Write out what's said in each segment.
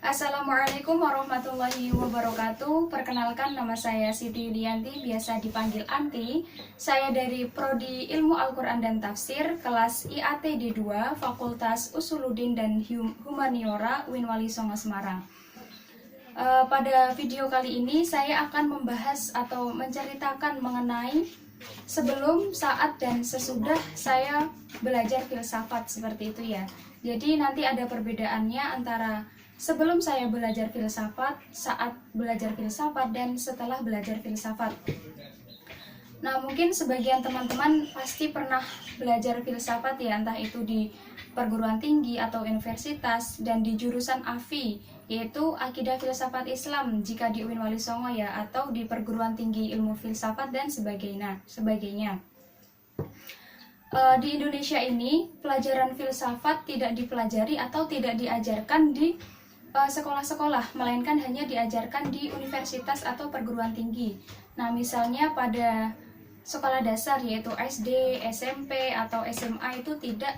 Assalamualaikum warahmatullahi wabarakatuh. Perkenalkan, nama saya Siti Yudianti, biasa dipanggil Anti. Saya dari Prodi Ilmu Al-Quran dan Tafsir, kelas IAT D2, Fakultas Usuluddin dan Humaniora, Winwali Songo, Semarang. Pada video kali ini saya akan membahas atau menceritakan mengenai sebelum, saat, dan sesudah saya belajar filsafat, seperti itu ya. Jadi nanti ada perbedaannya antara sebelum saya belajar filsafat, saat belajar filsafat, dan setelah belajar filsafat. Nah, mungkin sebagian teman-teman pasti pernah belajar filsafat ya, entah itu di perguruan tinggi atau universitas dan di jurusan AFI, yaitu Akidah Filsafat Islam jika di UIN Wali Songo ya, atau di perguruan tinggi ilmu filsafat dan sebagainya. Di Indonesia ini pelajaran filsafat tidak dipelajari atau tidak diajarkan di sekolah-sekolah, melainkan hanya diajarkan di universitas atau perguruan tinggi. Nah, misalnya pada sekolah dasar yaitu SD, SMP, atau SMA itu tidak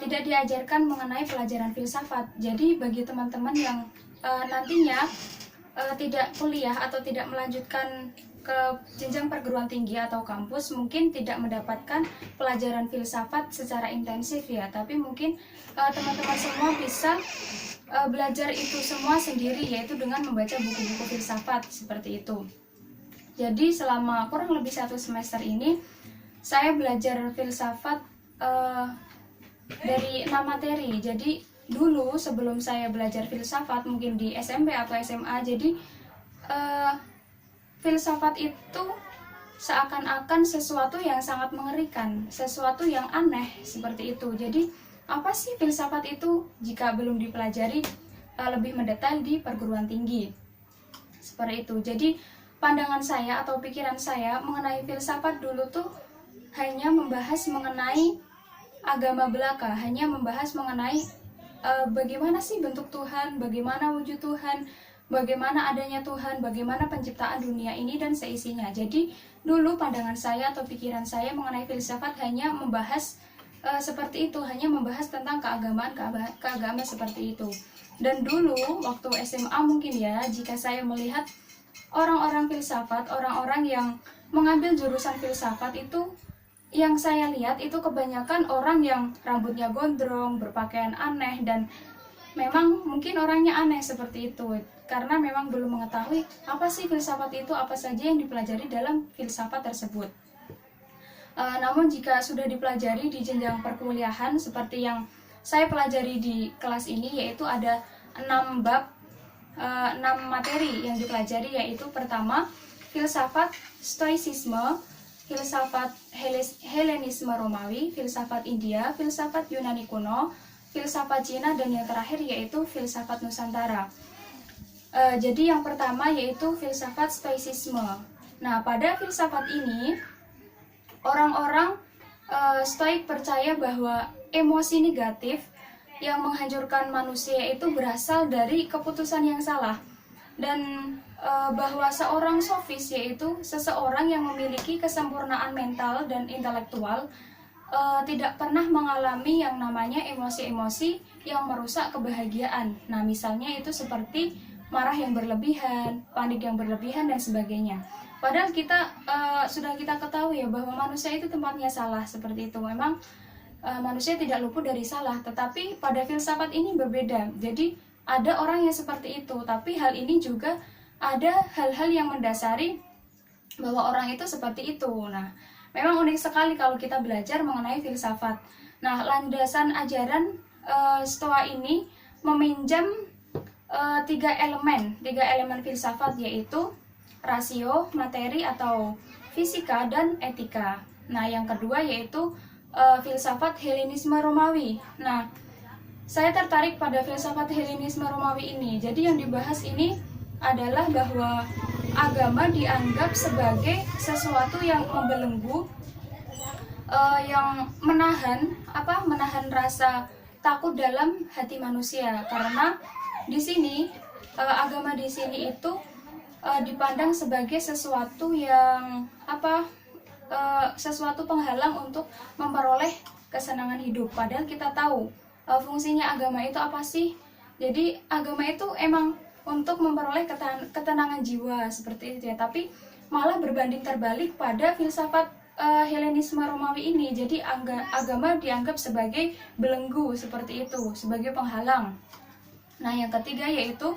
diajarkan mengenai pelajaran filsafat. Jadi bagi teman-teman yang nantinya tidak kuliah atau tidak melanjutkan ke jenjang perguruan tinggi atau kampus, mungkin tidak mendapatkan pelajaran filsafat secara intensif ya, tapi mungkin teman-teman semua bisa belajar itu semua sendiri, yaitu dengan membaca buku-buku filsafat seperti itu. Jadi selama kurang lebih 1 semester ini saya belajar filsafat dari 6 materi. Jadi dulu sebelum saya belajar filsafat mungkin di SMP atau SMA, jadi filsafat itu seakan-akan sesuatu yang sangat mengerikan, sesuatu yang aneh seperti itu. Jadi apa sih filsafat itu jika belum dipelajari lebih mendetail di perguruan tinggi? Seperti itu. Jadi pandangan saya atau pikiran saya mengenai filsafat dulu tuh hanya membahas mengenai agama belaka, hanya membahas mengenai bagaimana sih bentuk Tuhan, bagaimana wujud Tuhan, bagaimana adanya Tuhan, bagaimana penciptaan dunia ini dan seisinya. Jadi dulu pandangan saya atau pikiran saya mengenai filsafat hanya membahas seperti itu, hanya membahas tentang keagamaan seperti itu. Dan dulu waktu SMA mungkin ya, jika saya melihat orang-orang filsafat, orang-orang yang mengambil jurusan filsafat itu, yang saya lihat itu kebanyakan orang yang rambutnya gondrong, berpakaian aneh, dan memang mungkin orangnya aneh seperti itu, karena memang belum mengetahui apa sih filsafat itu, apa saja yang dipelajari dalam filsafat tersebut. Namun jika sudah dipelajari di jenjang perkuliahan seperti yang saya pelajari di kelas ini, yaitu ada 6 bab, 6 materi yang dipelajari, yaitu pertama filsafat Stoicisme, filsafat Helenisme Romawi, filsafat India, filsafat Yunani kuno, filsafat Cina, dan yang terakhir yaitu filsafat Nusantara. Jadi yang pertama yaitu filsafat Stoicisme. Nah, pada filsafat ini orang-orang Stoik percaya bahwa emosi negatif yang menghancurkan manusia itu berasal dari keputusan yang salah, dan bahwa seorang sofis, yaitu seseorang yang memiliki kesempurnaan mental dan intelektual, tidak pernah mengalami yang namanya emosi-emosi yang merusak kebahagiaan. Nah, misalnya itu seperti marah yang berlebihan, panik yang berlebihan, dan sebagainya. Padahal kita sudah kita ketahui ya bahwa manusia itu tempatnya salah seperti itu. Memang manusia tidak luput dari salah, tetapi pada filsafat ini berbeda. Jadi ada orang yang seperti itu, tapi hal ini juga ada hal-hal yang mendasari bahwa orang itu seperti itu. Nah, memang unik sekali kalau kita belajar mengenai filsafat. Nah, landasan ajaran Stoa ini meminjam 3 elemen filsafat, yaitu rasio, materi atau fisika, dan etika. Nah, yang kedua yaitu filsafat Helenisme Romawi. Nah, saya tertarik pada filsafat Helenisme Romawi ini. Jadi yang dibahas ini adalah bahwa agama dianggap sebagai sesuatu yang membelenggu, yang menahan rasa takut dalam hati manusia. Karena di sini agama di sini itu dipandang sebagai sesuatu yang sesuatu penghalang untuk memperoleh kesenangan hidup. Padahal kita tahu fungsinya agama itu apa sih? Jadi agama itu emang untuk memperoleh ketenangan jiwa seperti itu ya, tapi malah berbanding terbalik pada filsafat Helenisme Romawi ini. Jadi agama dianggap sebagai belenggu seperti itu, sebagai penghalang. Nah, yang ketiga yaitu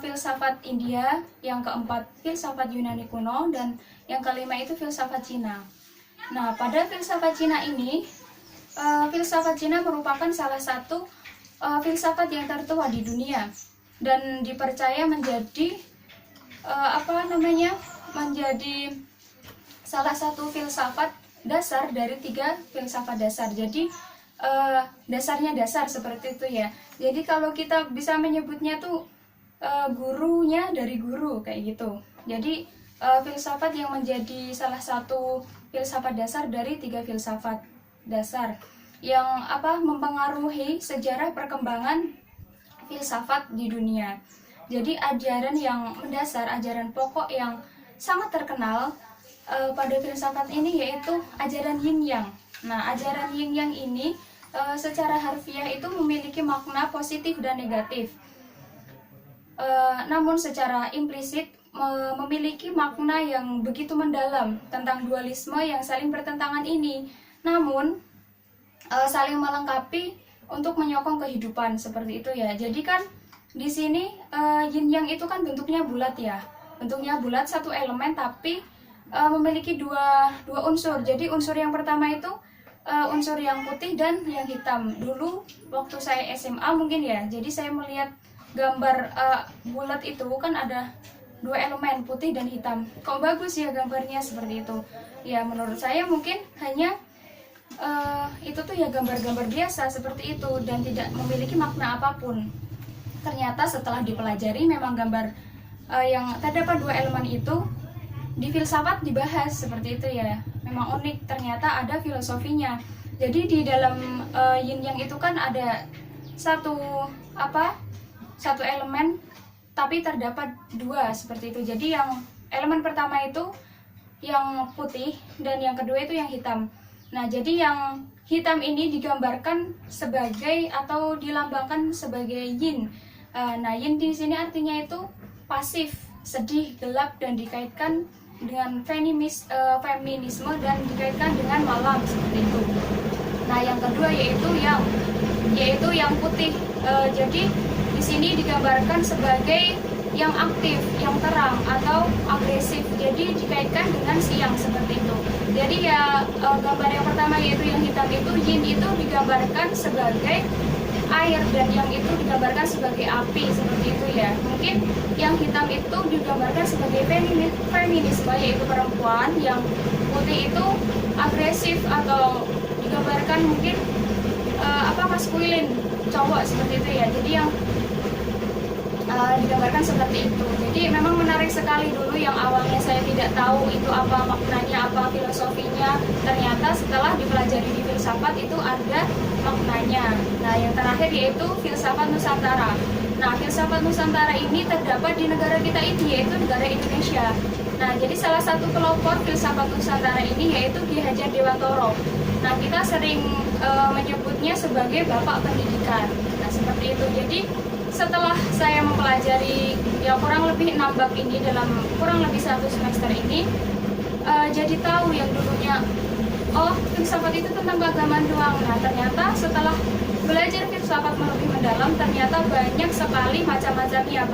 filsafat India, yang keempat filsafat Yunani kuno, dan yang kelima itu filsafat Cina. Nah, pada filsafat Cina ini, filsafat Cina merupakan salah satu filsafat yang tertua di dunia dan dipercaya menjadi menjadi salah satu filsafat dasar dari 3 filsafat dasar. Jadi dasarnya dasar seperti itu ya. Jadi kalau kita bisa menyebutnya tuh gurunya dari guru kayak gitu. Jadi filsafat yang menjadi salah satu filsafat dasar dari 3 filsafat dasar yang mempengaruhi sejarah perkembangan filsafat di dunia. Jadi ajaran yang mendasar, ajaran pokok yang sangat terkenal pada filsafat ini yaitu ajaran Yin Yang. Nah, ajaran Yin Yang ini secara harfiah itu memiliki makna positif dan negatif. Namun secara implisit memiliki makna yang begitu mendalam tentang dualisme yang saling bertentangan ini. Namun saling melengkapi untuk menyokong kehidupan seperti itu ya. Jadi kan di sini Yin Yang itu kan bentuknya bulat ya. Bentuknya bulat, satu elemen tapi memiliki dua unsur. Jadi unsur yang pertama itu unsur yang putih dan yang hitam. Dulu waktu saya SMA mungkin ya, jadi saya melihat gambar bulat itu kan ada 2 elemen, putih dan hitam. Kok bagus ya gambarnya seperti itu. Ya menurut saya mungkin hanya itu tuh ya gambar-gambar biasa seperti itu dan tidak memiliki makna apapun. Ternyata setelah dipelajari memang gambar yang terdapat 2 elemen itu di filsafat dibahas seperti itu ya. Memang unik, ternyata ada filosofinya. Jadi di dalam Yin Yang itu kan ada satu elemen tapi terdapat 2 seperti itu. Jadi yang elemen pertama itu yang putih dan yang kedua itu yang hitam. Nah, jadi yang hitam ini digambarkan sebagai atau dilambangkan sebagai yin. Nah, yin di sini artinya itu pasif, sedih, gelap, dan dikaitkan dengan feminisme dan dikaitkan dengan malam seperti itu. Nah, yang kedua yaitu yang putih. Jadi di sini digambarkan sebagai yang aktif, yang terang atau agresif. Jadi dikaitkan dengan siang seperti itu. Jadi ya gambar yang pertama yaitu yang hitam itu, yin itu digambarkan sebagai air dan yang itu digambarkan sebagai api seperti itu ya. Mungkin yang hitam itu digambarkan sebagai feminisme yaitu perempuan, yang putih itu agresif atau digambarkan mungkin maskulin, cowok seperti itu ya. Jadi yang digambarkan seperti itu. Jadi memang menarik sekali, dulu yang awalnya saya tidak tahu itu apa maknanya, apa filosofinya. Ternyata setelah dipelajari di filsafat itu ada maknanya. Nah, yang terakhir yaitu filsafat Nusantara. Nah, filsafat Nusantara ini terdapat di negara kita ini, yaitu negara Indonesia. Nah, jadi salah satu pelopor filsafat Nusantara ini yaitu Ki Hajar Dewantoro. Nah, kita sering menyebutnya sebagai Bapak Pendidikan. Nah, seperti itu. Jadi setelah saya mempelajari ya kurang lebih 6 bab ini dalam kurang lebih 1 semester ini, jadi tahu yang dulunya filsafat itu tentang keagamaan doang. Nah, ternyata setelah belajar filsafat lebih mendalam, ternyata banyak sekali macam-macamnya,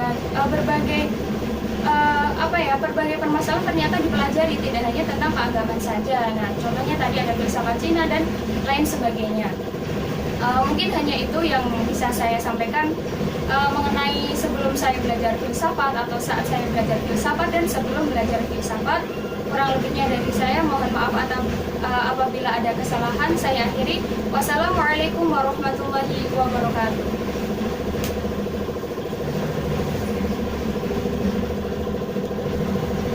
berbagai permasalahan ternyata dipelajari, tidak hanya tentang keagamaan saja. Nah, contohnya tadi ada filsafat Cina dan lain sebagainya. Mungkin hanya itu yang bisa saya sampaikan mengenai sebelum saya belajar filsafat atau saat saya belajar filsafat dan sebelum belajar filsafat. Kurang lebihnya dari saya, mohon maaf apabila ada kesalahan. Saya akhiri. Wassalamualaikum warahmatullahi wabarakatuh.